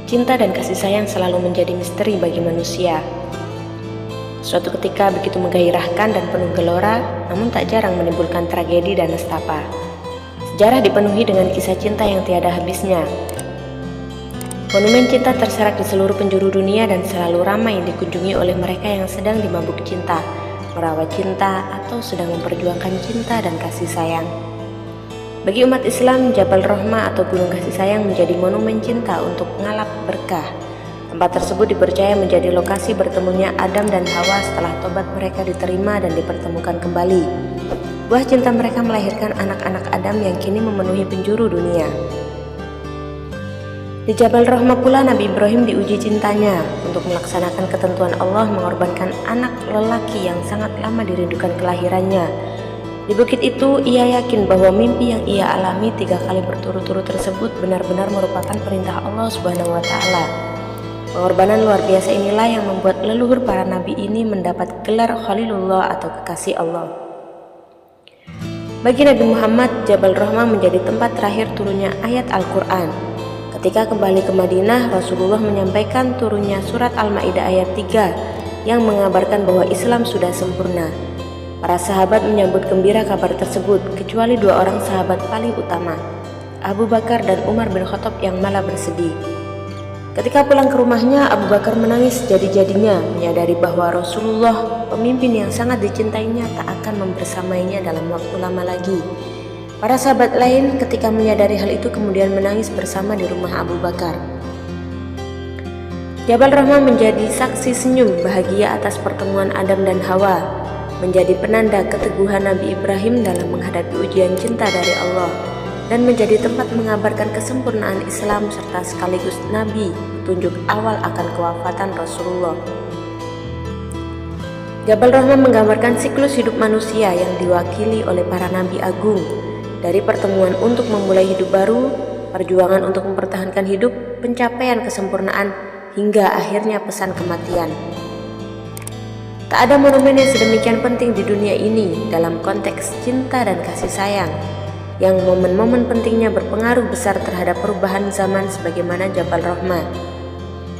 Cinta dan kasih sayang selalu menjadi misteri bagi manusia. Suatu ketika begitu menggairahkan dan penuh gelora, namun tak jarang menimbulkan tragedi dan nestapa. Sejarah dipenuhi dengan kisah cinta yang tiada habisnya. Monumen cinta terserak di seluruh penjuru dunia dan selalu ramai dikunjungi oleh mereka yang sedang dimabuk cinta, merawat cinta, atau sedang memperjuangkan cinta dan kasih sayang. Bagi umat Islam, Jabal Rahmah atau Gunung Kasih Sayang menjadi monumen cinta untuk ngalap berkah. Tempat tersebut dipercaya menjadi lokasi bertemunya Adam dan Hawa setelah tobat mereka diterima dan dipertemukan kembali. Buah cinta mereka melahirkan anak-anak Adam yang kini memenuhi penjuru dunia. Di Jabal Rahmah pula Nabi Ibrahim diuji cintanya. Untuk melaksanakan ketentuan Allah mengorbankan anak lelaki yang sangat lama dirindukan kelahirannya. Di bukit itu ia yakin bahwa mimpi yang ia alami 3 kali berturut-turut tersebut benar-benar merupakan perintah Allah Subhanahu wa Ta'ala. Pengorbanan luar biasa inilah yang membuat leluhur para nabi ini mendapat gelar Khalilullah atau kekasih Allah. Bagi Nabi Muhammad, Jabal Rahmah menjadi tempat terakhir turunnya ayat Al-Quran. Ketika kembali ke Madinah, Rasulullah menyampaikan turunnya surat Al-Ma'idah ayat 3 yang mengabarkan bahwa Islam sudah sempurna. Para sahabat menyambut gembira kabar tersebut, kecuali 2 orang sahabat paling utama, Abu Bakar dan Umar bin Khattab yang malah bersedih. Ketika pulang ke rumahnya, Abu Bakar menangis jadi-jadinya, menyadari bahwa Rasulullah, pemimpin yang sangat dicintainya, tak akan membersamainya dalam waktu lama lagi. Para sahabat lain ketika menyadari hal itu kemudian menangis bersama di rumah Abu Bakar. Jabal Rahmah menjadi saksi senyum bahagia atas pertemuan Adam dan Hawa, menjadi penanda keteguhan Nabi Ibrahim dalam menghadapi ujian cinta dari Allah, dan menjadi tempat mengabarkan kesempurnaan Islam serta sekaligus Nabi, petunjuk awal akan kewafatan Rasulullah. Jabal Rahmah menggambarkan siklus hidup manusia yang diwakili oleh para Nabi Agung, dari pertemuan untuk memulai hidup baru, perjuangan untuk mempertahankan hidup, pencapaian kesempurnaan, hingga akhirnya pesan kematian. Tak ada monumen yang sedemikian penting di dunia ini dalam konteks cinta dan kasih sayang, yang momen-momen pentingnya berpengaruh besar terhadap perubahan zaman sebagaimana Jabal Rahmah.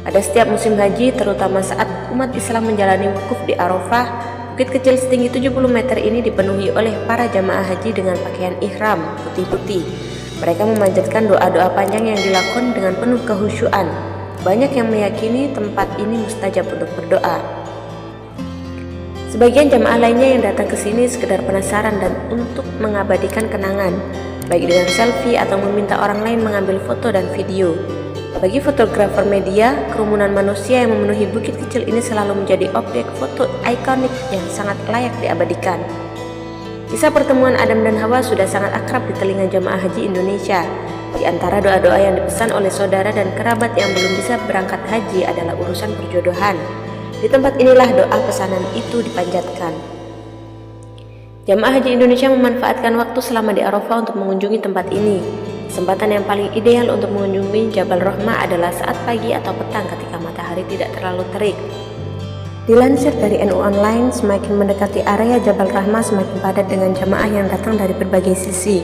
Pada setiap musim haji, terutama saat umat Islam menjalani wukuf di Arafah, bukit kecil setinggi 70 meter ini dipenuhi oleh para jamaah haji dengan pakaian ihram putih-putih. Mereka memanjatkan doa-doa panjang yang dilakukan dengan penuh kehusyuan. Banyak yang meyakini tempat ini mustajab untuk berdoa. Sebagian jamaah lainnya yang datang ke sini sekedar penasaran dan untuk mengabadikan kenangan, baik dengan selfie atau meminta orang lain mengambil foto dan video. Bagi fotografer media, kerumunan manusia yang memenuhi bukit kecil ini selalu menjadi objek foto ikonik yang sangat layak diabadikan. Kisah pertemuan Adam dan Hawa sudah sangat akrab di telinga jamaah haji Indonesia. Di antara doa-doa yang dipesan oleh saudara dan kerabat yang belum bisa berangkat haji adalah urusan perjodohan. Di tempat inilah doa pesanan itu dipanjatkan. Jamaah haji Indonesia memanfaatkan waktu selama di Arafah untuk mengunjungi tempat ini. Kesempatan yang paling ideal untuk mengunjungi Jabal Rahmah adalah saat pagi atau petang ketika matahari tidak terlalu terik. Dilansir dari NU Online, semakin mendekati area Jabal Rahmah semakin padat dengan jamaah yang datang dari berbagai sisi.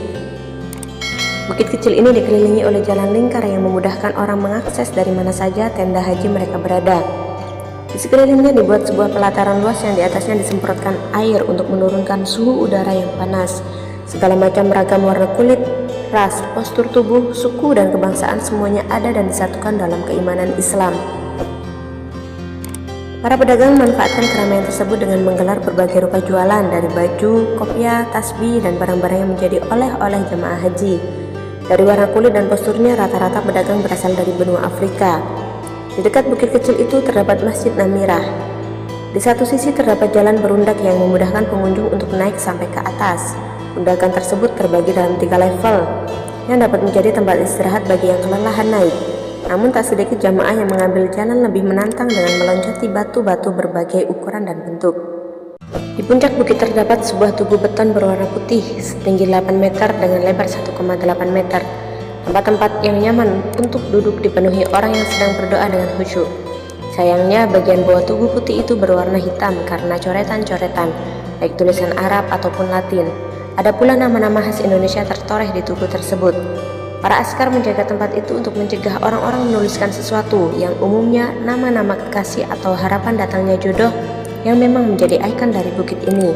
Bukit kecil ini dikelilingi oleh jalan lingkar yang memudahkan orang mengakses dari mana saja tenda haji mereka berada. Di sekelilingnya dibuat sebuah pelataran luas yang di atasnya disemprotkan air untuk menurunkan suhu udara yang panas. Segala macam ragam warna kulit, ras, postur tubuh, suku, dan kebangsaan semuanya ada dan disatukan dalam keimanan Islam. Para pedagang memanfaatkan keramaian tersebut dengan menggelar berbagai rupa jualan, dari baju, kopiah, tasbih, dan barang-barang yang menjadi oleh-oleh jemaah haji. Dari warna kulit dan posturnya, rata-rata pedagang berasal dari benua Afrika. Di dekat bukit kecil itu terdapat Masjid Namirah. Di satu sisi terdapat jalan berundak yang memudahkan pengunjung untuk naik sampai ke atas. Undakan tersebut terbagi dalam 3 level, yang dapat menjadi tempat istirahat bagi yang kelelahan naik. Namun tak sedikit jamaah yang mengambil jalan lebih menantang dengan meloncati batu-batu berbagai ukuran dan bentuk. Di puncak bukit terdapat sebuah tugu beton berwarna putih setinggi 8 meter dengan lebar 1,8 meter. Tempat-tempat yang nyaman untuk duduk dipenuhi orang yang sedang berdoa dengan khusyuk. Sayangnya bagian bawah tugu putih itu berwarna hitam karena coretan-coretan, baik tulisan Arab ataupun Latin. Ada pula nama-nama khas Indonesia tertoreh di tugu tersebut. Para askar menjaga tempat itu untuk mencegah orang-orang menuliskan sesuatu yang umumnya nama-nama kekasih atau harapan datangnya jodoh yang memang menjadi ikon dari bukit ini.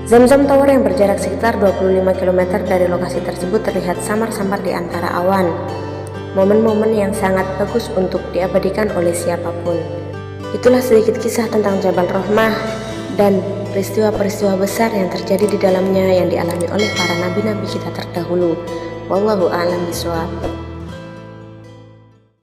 Zamzam Tower yang berjarak sekitar 25 km dari lokasi tersebut terlihat samar-samar di antara awan. Momen-momen yang sangat bagus untuk diabadikan oleh siapapun. Itulah sedikit kisah tentang Jabal Rahmah dan peristiwa-peristiwa besar yang terjadi di dalamnya yang dialami oleh para nabi-nabi kita terdahulu. Wallahu a'lam bishawab.